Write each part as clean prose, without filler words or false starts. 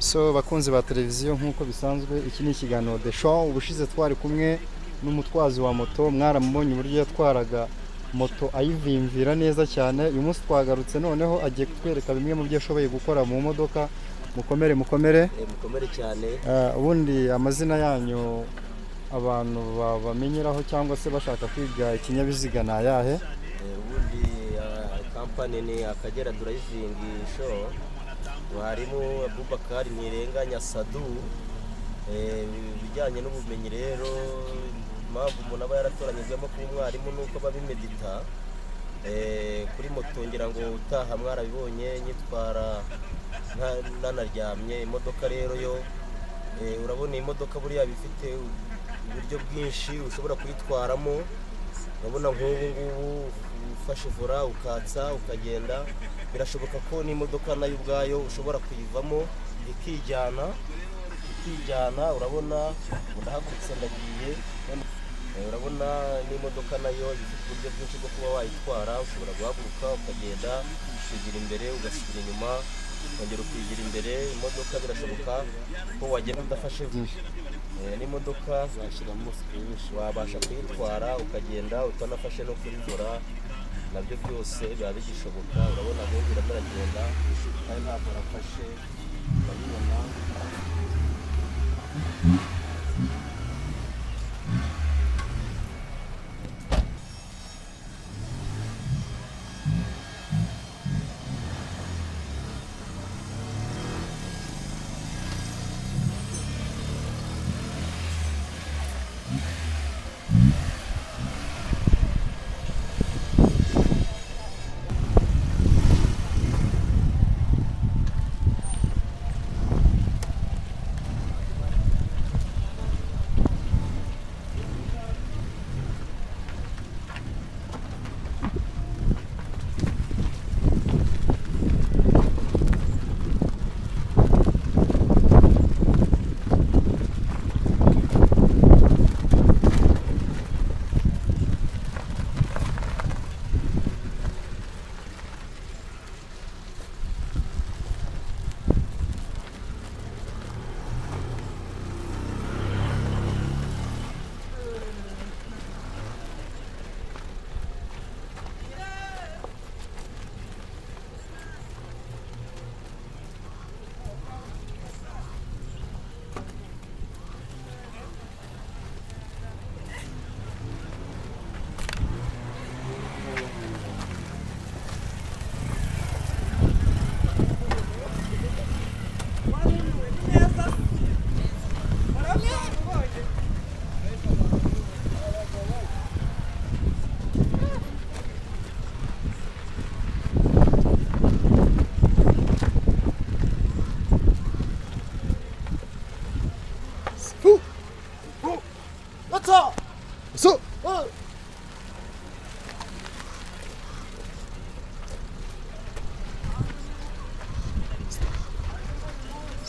So bakunzi ba televiziyo nk'uko bisanzwe iki ni ikiganiro The Show. Ubushize twari kumwe n'umutwazi wa moto, mwaramubonye uburyo yatwaraga moto ayivimvira neza cyane. Uyu munsi twagarutse noneho agiye kutwereka bimwe mu byo ashoboye gukora mu modoka. Mukomere mukomere cyane. Ubundi amazina yanyu abantu bamenyeraho cyangwa se bashaka kwiga ikinyabiziga na yahe? Ubundi company ni Akagera Driving Show, harimo Abubakar Ntirenganya Sadu. Bijyanye n'ubumenyi rero, impamvu umuntu aba yaratoranyijwemo kuba umwarimu nuko babimedita. Kuri moto ngira ngo utaha mwarabibonye nyitwara nanaryamye. Imodoka rero yo urabona imodoka buriya bifite uburyo bwinshi ushobora kuyitwaramo. Urabona nk'ubu ngubu ufashe vora ukatsa ukagenda, birashoboka ko n'imodoka nayo ubwayo ushobora kuyivamo ikijyana. Urabona ndahagurutse ndagiye. Urabona n'imodoka nayo ifite uburyo bwinshi bwo kuba wayitwara. Ushobora guhaguruka ukagenda ukigira imbere ugasubira inyuma ukongera ukigira imbere. Imodoka birashoboka ko wagenda udafashe byinshi. N'imodoka wabasha kuyitwara ukagenda utanafashe no kuri vora, nabyo byose biba bigishoboka. Urabona ngo biragenda kandi ntabwo arafashe, urabibona.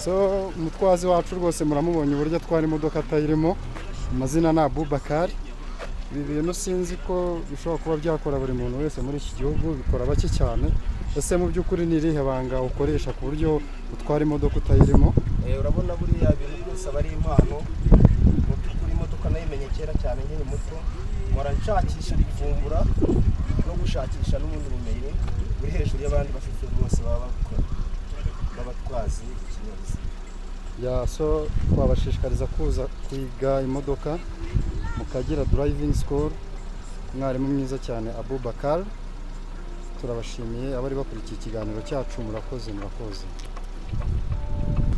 So umutwazi wacu rwose muramubonye uburyo atwara imodoka atayirimo. Amazina ni Abubakar. Ibi bintu sinzi ko bishobora kuba byakora buri muntu wese muri iki gihugu, bikora bake cyane. Ese mu by'ukuri ni irihe banga ukoresha ku buryo utwara imodoka utayirimo? Urabona buriya bintu byose aba ari impano. Mu by'ukuri imodoka nayimenye kera cyane nkiri muto, mpora nshakisha ivumbura no gushakisha n'ubundi bumenyi buri hejuru y'abandi bashoferi bose baba b'abatwazi ikinyabiziga. So twabashishikariza kuza kwiga imodoka mu Kagera Driving School. Mwarimu mwiza cyane Abubakar. Turabashimiye abari bakurikiye ikiganiro cyacu. Murakoze.